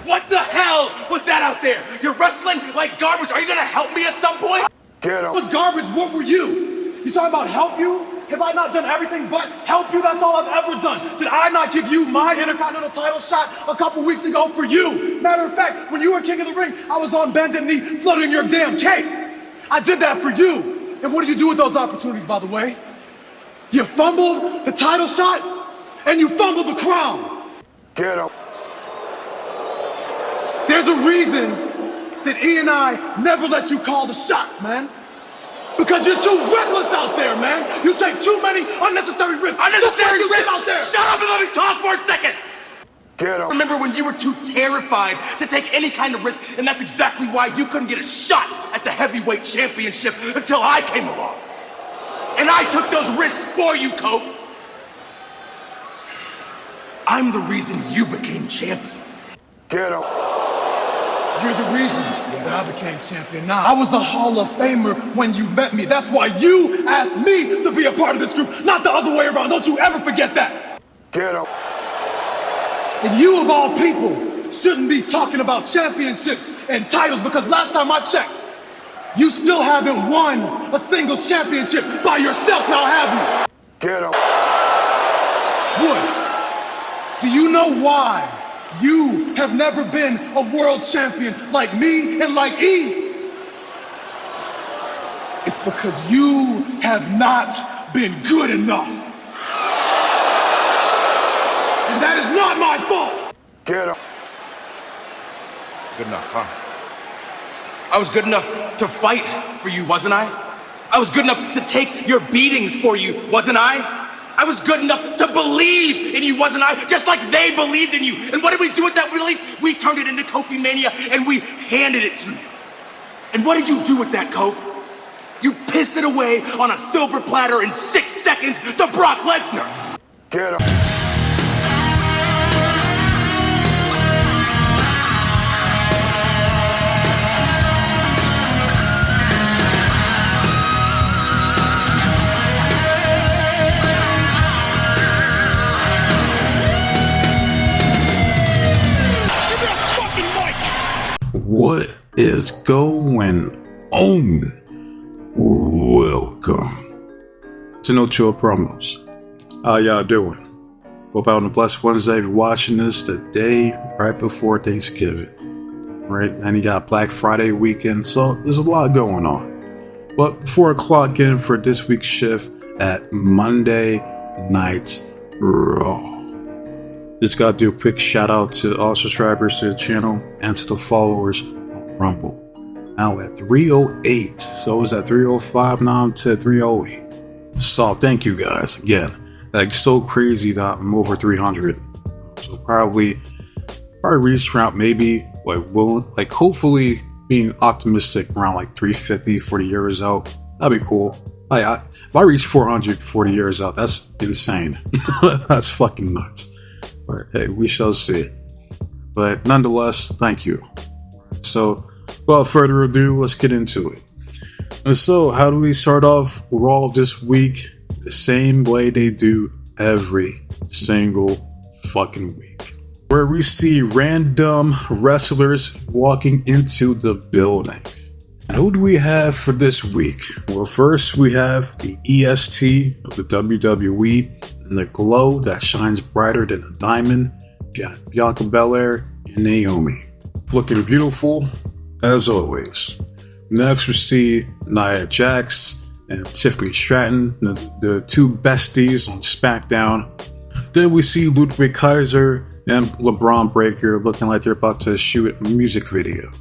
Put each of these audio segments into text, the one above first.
What the hell was that out there? You're wrestling like garbage. Are you gonna help me at some point? Get him. Was garbage, what were you? You talking about help you? Have I not done everything but help you? That's all I've ever done. Did I not give you my Intercontinental title shot a couple weeks ago for you? Matter of fact, when you were king of the ring, I was on bended knee fluttering your damn cape. I did that for you. And what did you do with those opportunities, by the way? You fumbled the title shot and you fumbled the crown. Get him. There's a reason that E and I never let you call the shots, man. Because you're too reckless out there, man. You take too many unnecessary risks. Unnecessary risks out there. Shut up and let me talk for a second. Get him. Remember when you were too terrified to take any kind of risk, and that's exactly why you couldn't get a shot at the heavyweight championship until I came along. And I took those risks for you, Kof. I'm the reason you became champion. Get him. You're the reason that I became champion. Now, I was a Hall of Famer when you met me. That's why you asked me to be a part of this group, not the other way around. Don't you ever forget that. Get him. And you, of all people, shouldn't be talking about championships and titles, because last time I checked, you still haven't won a singles championship by yourself, now have you? Get him. Wood, do you know why you have never been a world champion like me and like E? It's because you have not been good enough. And that is not my fault. Get him. Good enough, huh? I was good enough to fight for you, wasn't I? I was good enough to take your beatings for you, wasn't I? I was good enough to believe in you, wasn't I? Just like they believed in you. And what did we do with that belief? We turned it into Kofi Mania and we handed it to you. And what did you do with that, Kof? You pissed it away on a silver platter in 6 seconds to Brock Lesnar. Get him. What is going on? Welcome to No Chill Promos. How y'all doing? Hope out on a blessed Wednesday. If you're watching this the day right before Thanksgiving, right? And you got Black Friday weekend, so there's a lot going on. But before I clock in for this week's shift at Monday Night Raw, just gotta do a quick shout out to all subscribers to the channel and to the followers on Rumble. Now at 308, so it was at 305, now I'm to 308. So thank you guys again. Like, so crazy that I'm over 300. So probably reach around maybe like hopefully being optimistic around like 350 for the years out. That'd be cool. If I reach 400 for the years out, that's insane. That's fucking nuts. But hey, we shall see. But nonetheless, thank you. So, without further ado, let's get into it. And so, how do we start off Raw this week? The same way they do every single fucking week. Where we see random wrestlers walking into the building. And who do we have for this week? Well, first we have the EST of the WWE. And the glow that shines brighter than a diamond. Got Bianca Belair and Naomi. Looking beautiful, as always. Next we see Nia Jax and Tiffany Stratton, the two besties on SmackDown. Then we see Ludwig Kaiser and LeBron Breakker looking like they're about to shoot a music video.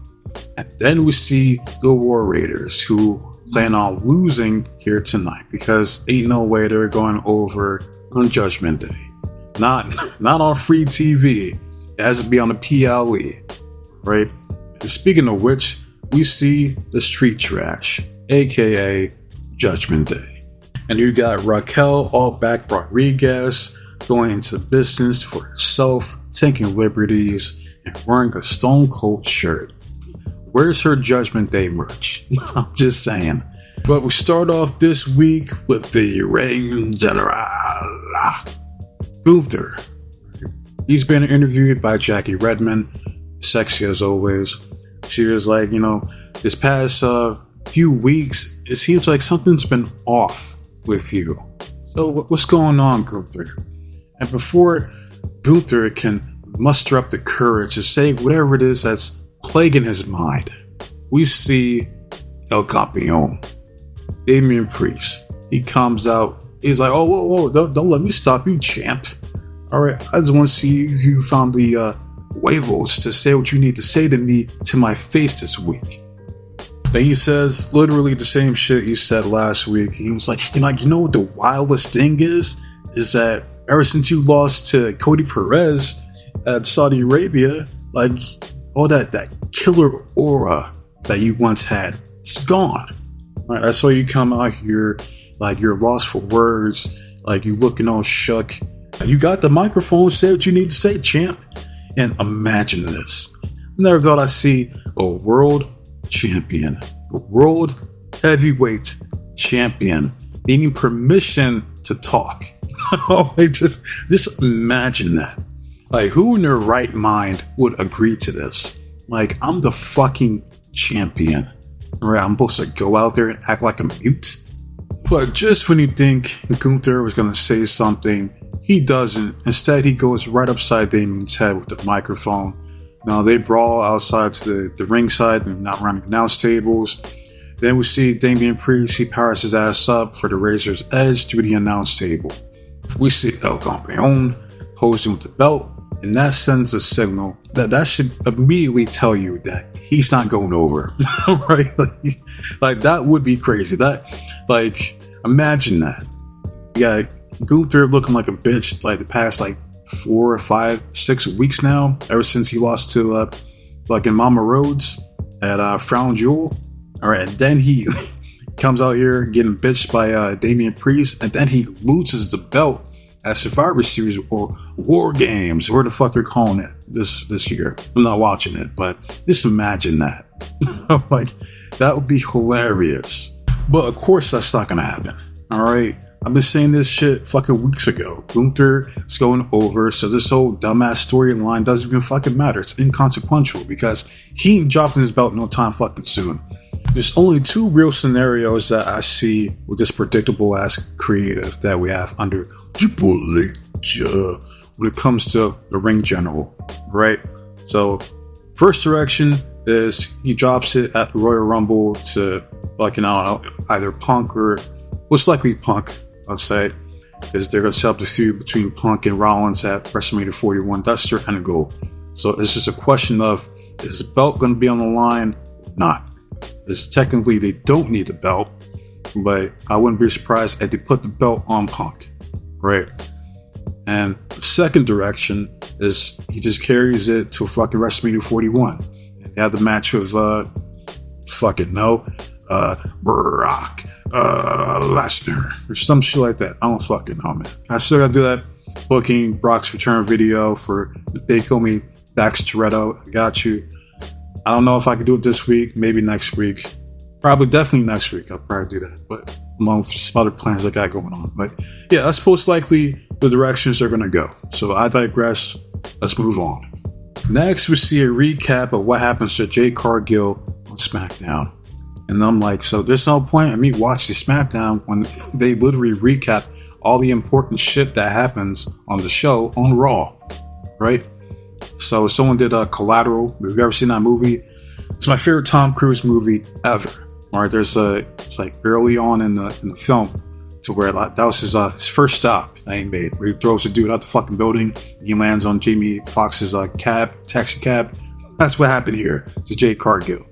And then we see the War Raiders, who plan on losing here tonight because ain't no way they're going over on Judgment Day. Not on free TV. It has to be on the PLE, right? And speaking of which, we see the Street Trash, aka Judgment Day. And you got Raquel Allback Rodriguez going into business for herself, taking liberties, and wearing a Stone Cold shirt. Where's her Judgment Day merch? I'm just saying. But we start off this week with the Ring General, Gunther. He's been interviewed by Jackie Redmond. sexy as always. She was like, this past few weeks, it seems like something's been off with you. So what's going on, Gunther? And before Gunther can muster up the courage to say whatever it is that's plaguing his mind, we see El Campeon, Damian Priest. He comes out. He's like, oh, whoa, don't let me stop you, champ. All right, I just want to see if you found the huevos to say what you need to say to me to my face this week. Then he says literally the same shit he said last week. He was like, you know what the wildest thing is that ever since you lost to Cody Perez at Saudi Arabia, like all that killer aura that you once had, it's gone. Right, I saw you come out here like you're lost for words, like you looking all shook. You got the microphone, say what you need to say, champ. And imagine this. Never thought I'd see a world champion, a world heavyweight champion needing permission to talk. just imagine that. Like, who in their right mind would agree to this? Like, I'm the fucking champion. Right, I'm supposed to go out there and act like a mute? But just when you think Gunther was going to say something, he doesn't. Instead, he goes right upside Damian's head with the microphone. Now, they brawl outside to the ringside and not around the announce tables. Then we see Damian Priest. He powers his ass up for the Razor's Edge to the announce table. We see El Campeon posing with the belt, and that sends a signal that should immediately tell you that he's not going over. Right? Like, that would be crazy. Imagine that. You got Gunther looking like a bitch like the past 4 or 5, 6 weeks now, ever since he lost to in Mama Rhodes at Frown Jewel. All right, and then he comes out here getting bitched by Damian Priest, and then he loses the belt at Survivor Series or War Games, where the fuck they're calling it this year. I'm not watching it, but just imagine that. That would be hilarious. But of course that's not gonna happen. All right, I've been saying this shit fucking weeks ago. Gunther is going over, so this whole dumbass storyline doesn't even fucking matter. It's inconsequential because he ain't dropping his belt no time fucking soon. There's only 2 real scenarios that I see with this predictable ass creative that we have under Triple H when it comes to the ring general, right? So, first direction is he drops it at the Royal Rumble to either Punk or most likely Punk, I'd say, because they're gonna set up the feud between Punk and Rollins at WrestleMania 41. That's their end goal. So it's just a question of, is the belt gonna be on the line or not? Because technically they don't need the belt, but I wouldn't be surprised if they put the belt on Punk, right? And the second direction is he just carries it to fucking WrestleMania 41. And they have the match with Brock Lesnar or some shit like that. I don't fucking know, man. I still gotta do that booking Brock's return video for the big homie Dax Toretto. I got you. I don't know if I can do it this week, maybe next week. Probably definitely next week. I'll probably do that. But among some other plans I got going on. But yeah, that's most likely the directions they're gonna go. So I digress. Let's move on. Next, we see a recap of what happens to Jade Cargill on SmackDown. And I'm like, so there's no point in me watching SmackDown when they literally recap all the important shit that happens on the show on Raw, right? So someone did Collateral. If you've ever seen that movie, it's my favorite Tom Cruise movie ever. All right, it's like early on in the film to where that was his first stop that he made, where he throws a dude out the fucking building. And he lands on Jamie Foxx's taxi cab. That's what happened here to Jade Cargill.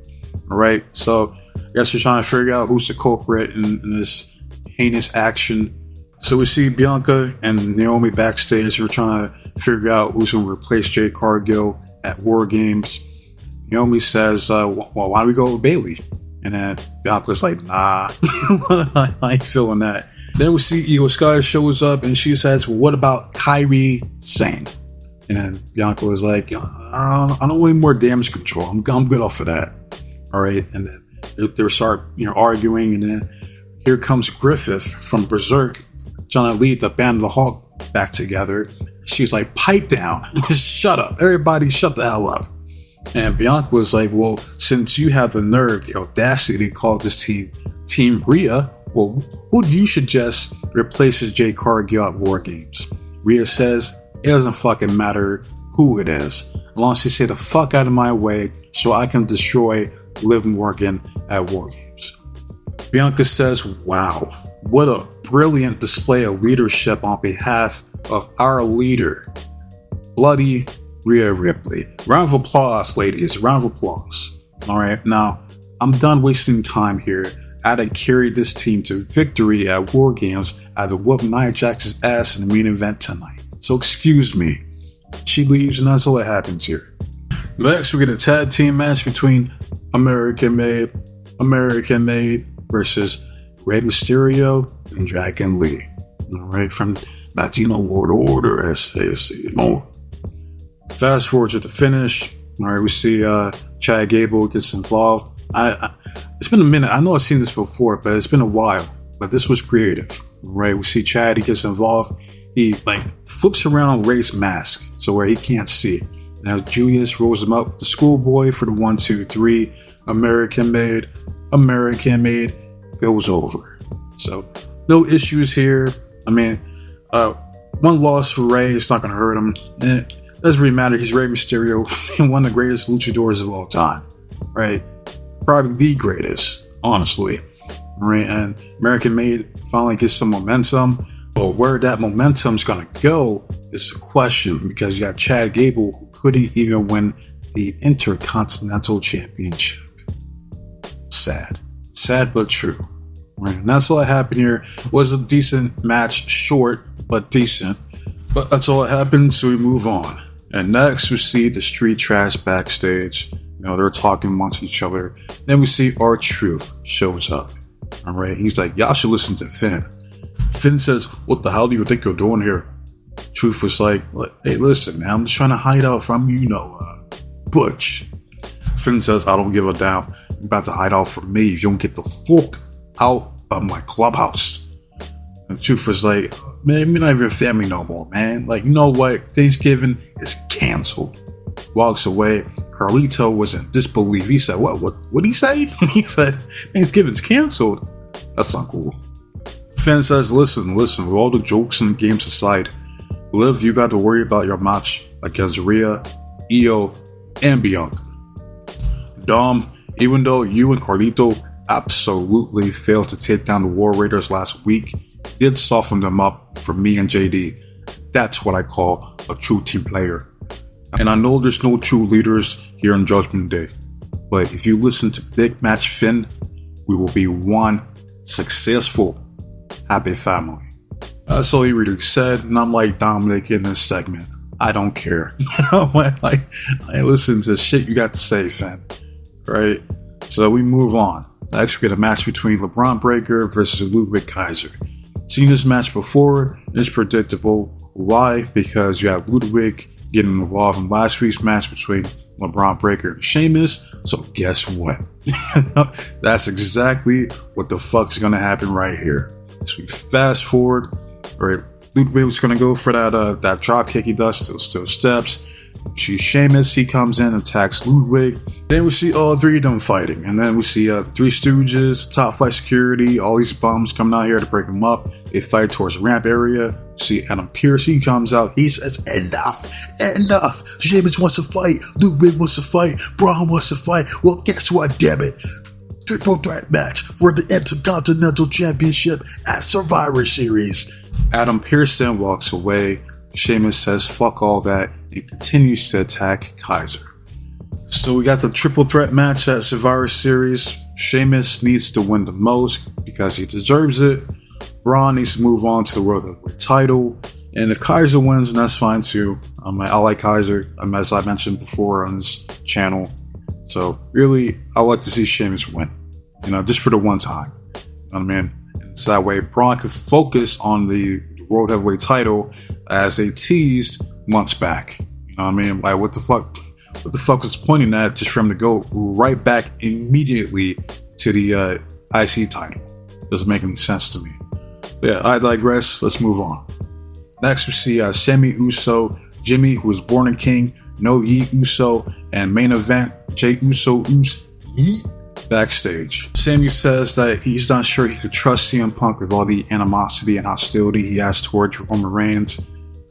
All right, so I guess we're trying to figure out who's the culprit in this heinous action. So we see Bianca and Naomi backstage. We're trying to figure out who's going to replace Jade Cargill at War Games. Naomi says, well, why don't we go with Bayley? And then Bianca's like, nah, I ain't feeling that. Then we see Io Sky shows up and she says, well, what about Kairi Sane? And then Bianca was like, I don't want any more damage control. I'm good off of that. All right. And then they start arguing. And then here comes Griffith from Berserk trying to lead the Band of the Hawk back together. She's like, pipe down. Shut up. Everybody shut the hell up. And Bianca was like, well, since you have the nerve, the audacity to call this team Team Rhea, well, who do you suggest replaces Jade Cargill at War Games? Rhea says, it doesn't fucking matter who it is, as long as they say the fuck out of my way so I can destroy Liv Morgan at War Games. Bianca says, wow, what a brilliant display of leadership on behalf of our leader, Bloody Rhea Ripley. Round of applause, ladies. Round of applause. Alright, now, I'm done wasting time here. I had to carry this team to victory at War Games. I had to whoop Nia Jax's ass in the main event tonight. So excuse me. She leaves and that's all that happens here. Next, we get a tag team match between American Made versus Rey Mysterio and Dragon Lee. Alright, from Latino World Order, as they say, you know. Fast forward to the finish. Alright, we see Chad Gable gets involved. It's been a minute. I know I've seen this before, but it's been a while. But this was creative. Right, we see Chad, he gets involved. He flips around Ray's mask so where he can't see it. Now Julius rolls him up with the schoolboy for the 1, 2, 3. American made goes over. So no issues here. I mean, one loss for Ray, it's not gonna hurt him. And it doesn't really matter. He's Rey Mysterio, one of the greatest luchadors of all time. Right? Probably the greatest, honestly. Right? And American Made finally gets some momentum. But where that momentum's gonna go is a question, because you got Chad Gable, who couldn't even win the Intercontinental Championship. Sad but true. Right, and that's all that happened here. Was a decent match, short but decent. But that's all that happened, so we move on. And next we see the Street Trash backstage. You know, they're talking amongst each other. Then we see R-Truth shows up. Alright, he's like, y'all should listen to Finn. Finn says, what the hell do you think you're doing here? Truth was like, hey, listen, man, I'm just trying to hide out from you, Butch. Finn says, I don't give a damn. You're about to hide out from me if you don't get the fuck out of my clubhouse. And Truth was like, man, you're not even family no more, man. Like, you know what? Thanksgiving is canceled. Walks away. Carlito was in disbelief. He said, what did he say? He said, Thanksgiving's canceled. That's not cool. Finn says, listen, with all the jokes and games aside, Liv, you got to worry about your match against Rhea, Io, and Bianca. Dom, even though you and Carlito absolutely failed to take down the War Raiders last week, did soften them up for me and JD. That's what I call a true team player. And I know there's no true leaders here on Judgment Day, but if you listen to Big Match Finn, we will be one successful, happy family. That's all he really said, and I'm like Dominic in this segment. I don't care. I listen to shit you got to say, Finn. Right? So we move on. Next, we get a match between LeBron Breaker versus Ludwig Kaiser. Seen this match before, it's predictable. Why? Because you have Ludwig getting involved in last week's match between LeBron Breaker and Sheamus. So guess what? That's exactly what the fuck's gonna happen right here. So we fast forward, right? Ludwig was gonna go for that drop kick he does, still steps. See Sheamus, he comes in, attacks Ludwig. Then we see all three of them fighting. And then we see Three Stooges, Top Flight Security, all these bums coming out here to break them up. They fight towards the ramp area. See Adam Pearce, he comes out. He says, enough. Sheamus wants to fight. Ludwig wants to fight. Braun wants to fight. Well, guess what, damn it? Triple threat match for the Intercontinental Championship at Survivor Series. Adam Pearce then walks away. Sheamus says, fuck all that, and continues to attack Kaiser. So we got the triple threat match at Survivor Series. Sheamus needs to win the most because he deserves it. Braun needs to move on to the World Heavyweight title. And if Kaiser wins, then that's fine too. I like Kaiser, as I mentioned before on this channel. So really, I like to see Sheamus win. Just for the one time. You know what I mean? And so that way Braun could focus on the World Heavyweight title as they teased months back. You know what I mean? Like, what the fuck was pointing at just for him to go right back immediately to the IC title? Doesn't make any sense to me. But yeah, I digress. Let's move on. Next, we see Sami Uso, Jimmy, who was born a king, No Yeet Uso, and main event, Jey Uso Yeet backstage. Sammy says that he's not sure he could trust CM Punk with all the animosity and hostility he has towards Roman Reigns.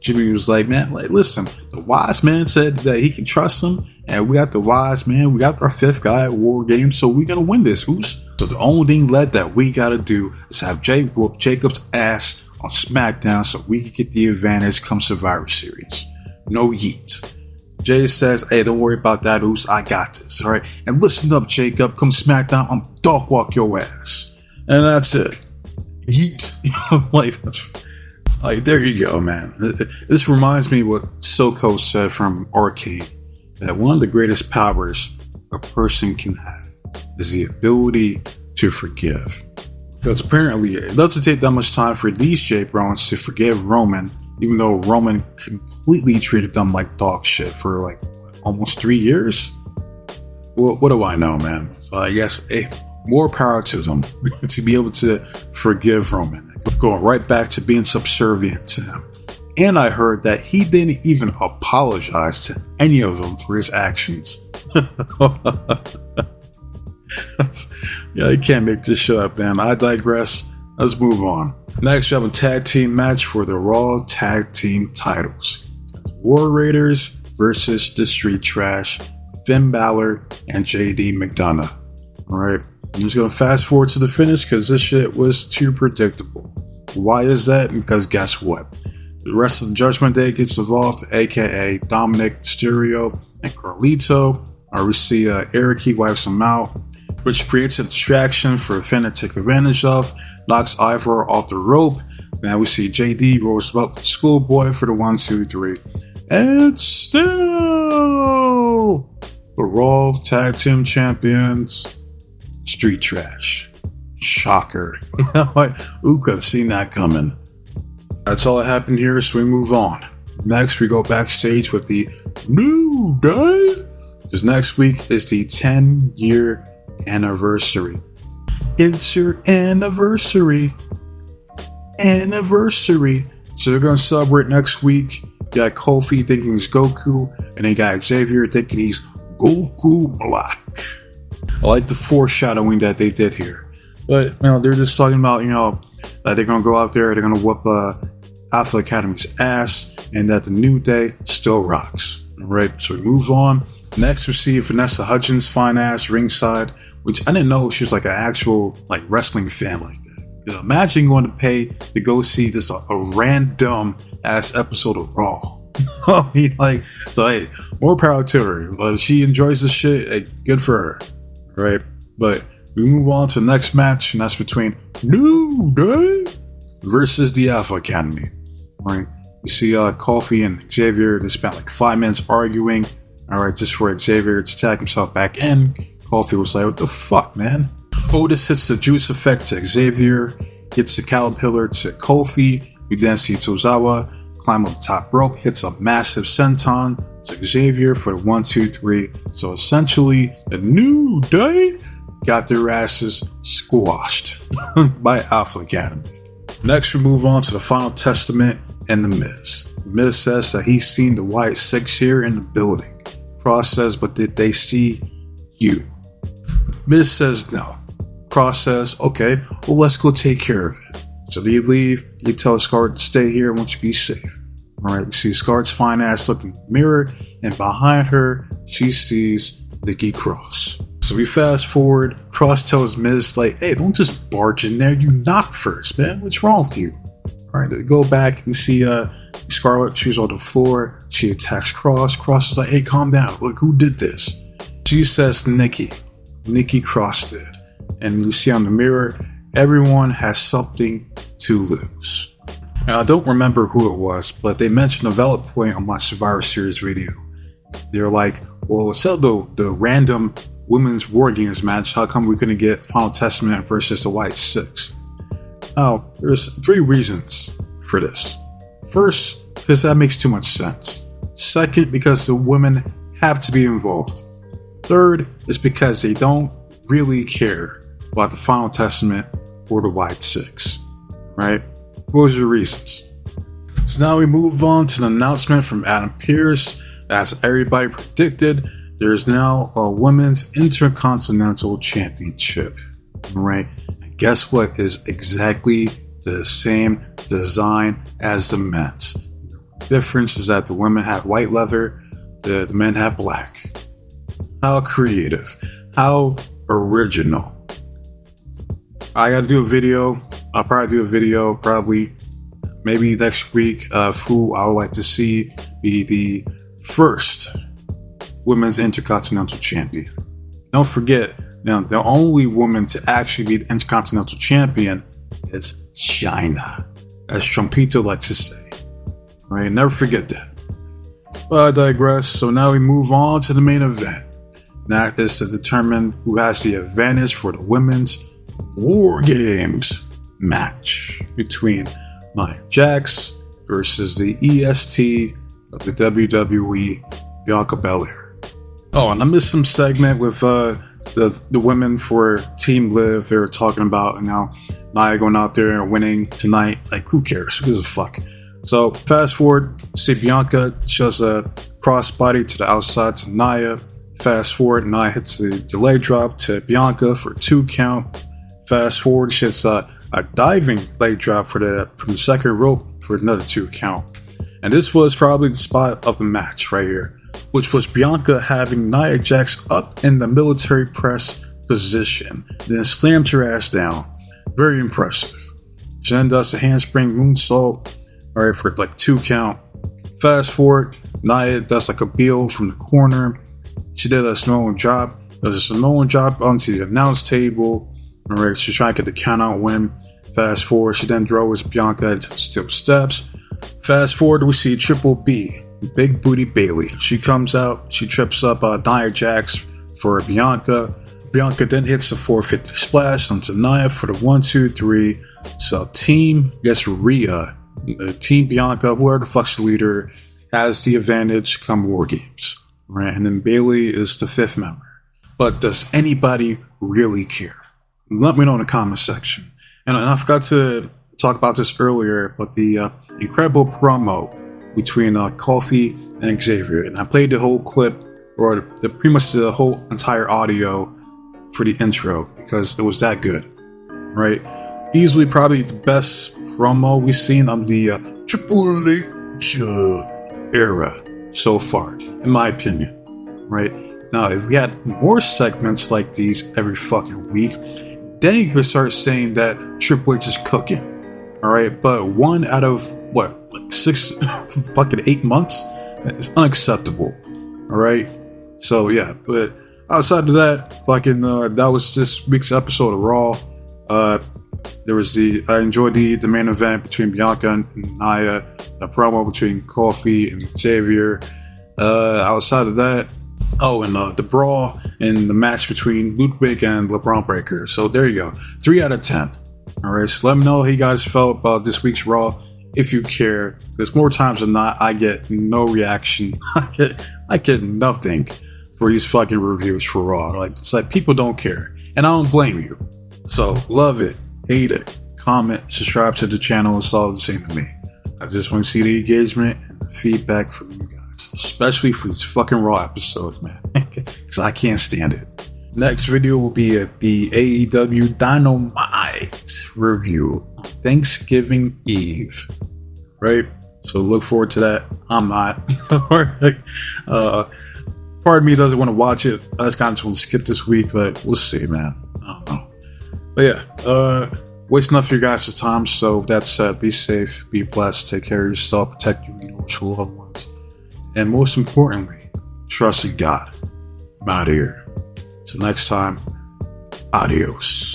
Jimmy was like, man, listen, the wise man said that he can trust him, and we got the wise man, we got our fifth guy at War Games, so we're gonna win this, Oos. So the only thing left that we gotta do is have Jay whoop Jacob's ass on SmackDown so we can get the advantage come Survivor Series. No Yeet. Jay says, hey, don't worry about that, Oos, I got this, alright? And listen up, Jacob, come SmackDown, I'm dog walk your ass. And that's it. Yeet. Like, there you go, man. This reminds me what Soko said from Arcade, that one of the greatest powers a person can have is the ability to forgive. Because apparently it doesn't take that much time for these J-Brons to forgive Roman, even though Roman completely treated them like dog shit for like almost 3 years. Well, what do I know, man? So I guess, hey, more power to them to be able to forgive Roman. Going right back to being subservient to him. And I heard that he didn't even apologize to any of them for his actions. Yeah, you can't make this shit up, man. I digress. Let's move on. Next, we have a tag team match for the Raw Tag Team titles. War Raiders versus the Street Trash, Finn Balor and JD McDonough. Alright, I'm just gonna fast forward to the finish because this shit was too predictable. Why is that? Because guess what? The rest of the Judgment Day gets involved, aka Dominic Mysterio and Carlito. We see Eric, he wipes him out, which creates a distraction for Finn to take advantage of, knocks Ivor off the rope. Now we see JD rolls up the Schoolboy for the 1, 2, 3. And still the Raw Tag Team Champions, Street Trash. Shocker. Who could have seen that coming? That's all that happened here, so we move on. Next, we go backstage with the New Day, because next week is the 10-year anniversary. It's your anniversary. So they're going to celebrate next week. You got Kofi thinking he's Goku, and then you got Xavier thinking he's Goku Black. I like the foreshadowing that they did here. But, they're just talking about, that they're going to go out there, they're going to whoop Alpha Academy's ass, and that the New Day still rocks. Alright, so we move on. Next, we see Vanessa Hudgens' fine ass ringside, which I didn't know she was like an actual wrestling fan like that. Imagine going to pay to go see just a random ass episode of Raw. So hey, more power to her. She enjoys this shit. Hey, good for her. Right? But we move on to the next match, and that's between New Day versus the Alpha Academy. Right? We see Kofi and Xavier. They spent 5 minutes arguing. Alright, just for Xavier to attack himself back in. Kofi was like, what the fuck, man? Otis hits the juice effect to Xavier, hits the caterpillar to Kofi. We then see Tozawa climb up the top rope, hits a massive senton to Xavier for the 1, 2, 3. So essentially, the New Day got their asses squashed by Alpha Academy. Next, we move on to the Final Testament and The Miz. The Miz says that he's seen the White Six here in the building. Cross says, but did they see you? Miz says no. Cross says, okay, well, let's go take care of it. So they leave. They tell Scarlett to stay here. I want you to be safe. Alright, we see Scarlett's fine ass looking in the mirror, and behind her, she sees Nikki Cross. So we fast forward. Cross tells Miz, hey, don't just barge in there. You knock first, man. What's wrong with you? Alright, they go back. You see Scarlett, she's on the floor. She attacks Cross. Cross is like, hey, calm down. Who did this? She says Nikki. Nikki Cross did. And you see on the mirror, everyone has something to lose. Now, I don't remember who it was, but they mentioned a valid point on my Survivor Series video. They're like, well, instead of the random women's War Games match, how come we couldn't get Final Testament versus the White Six? Now, there's 3 reasons for this. First, because that makes too much sense. Second, because the women have to be involved. Third, is because they don't really care about the Final Testament or the White Six. Right? What was your reasons? So now we move on to an announcement from Adam Pearce as everybody predicted, there's now a Women's Intercontinental Championship. Right? And guess what is exactly the same design as the men's? The difference is that the women have white leather, the men have black. How creative. How original. I gotta do a video. I'll probably do a video maybe next week of who I would like to see be the first Women's Intercontinental Champion. Don't forget, now the only woman to actually be the Intercontinental Champion is China, as Trumpito likes to say. Right? Never forget that. But I digress. So now we move on to the main event. That is to determine who has the advantage for the women's War Games match between Nia Jax versus the EST of the WWE, Bianca Belair. Oh, and I missed some segment with the women for Team Liv. They're talking about now Nia going out there and winning tonight. Like, who cares? Who gives a fuck? So fast forward, see Bianca shows a crossbody to the outside to Nia. Fast forward, Nia hits the delay drop to Bianca for a 2 count. Fast forward, she hits a diving leg drop from the second rope for another 2 count. And this was probably the spot of the match right here, which was Bianca having Nia Jax up in the military press position, then slammed her ass down. Very impressive. She then does a handspring moonsault, alright, for like 2 count. Fast forward, Nia does like a Beal from the corner. She did a Samoan drop. Does a Samoan drop onto the announce table. Alright, she's trying to get the count out win. Fast forward, she then throws Bianca into steel steps. Fast forward, we see Triple B, Big Booty Bailey. She comes out, she trips up Nia Jax for Bianca. Bianca then hits a 450 splash onto Nia for the 1, 2, 3. So Team Rhea, Team Bianca, whoever the fuck's the leader, has the advantage come War Games. Right? And then Bailey is the 5th member. But does anybody really care? Let me know in the comment section. And I forgot to talk about this earlier, but the incredible promo between Kofi and Xavier. And I played the whole clip, or pretty much the whole entire audio for the intro, because it was that good. Right? Easily probably the best promo we've seen on the Triple H era so far, in my opinion. Right? Now, if we had more segments like these every fucking week, then you could start saying that Triple H is cooking. Alright? But 1 out of, what, like 6 fucking 8 months? It's unacceptable. Alright? So, yeah. But outside of that, fucking, that was this week's episode of Raw. I enjoyed the main event between Bianca and Nia, the promo between Kofi and Xavier. Outside of that, and the brawl and the match between Ludwig and LeBron Breaker. So there you go. 3 out of 10. Alright, so let me know how you guys felt about this week's Raw, if you care. Because more times than not, I get no reaction. I get nothing for these fucking reviews for Raw. Like, it's like people don't care. And I don't blame you. So, love it, hate it, comment, subscribe to the channel. It's all the same to me. I just want to see the engagement and the feedback from you guys. Especially for these fucking Raw episodes, man. Because I can't stand it. Next video will be the AEW Dynamite review on Thanksgiving Eve. Right? So look forward to that. I'm not. Part of me doesn't want to watch it. I just kind of want to skip this week, but we'll see, man. I don't know. But yeah, wasting enough of your guys' time. So that said, be safe, be blessed, take care of yourself, protect you and your loved ones. And most importantly, trust in God. I'm out of here. Till next time, adios.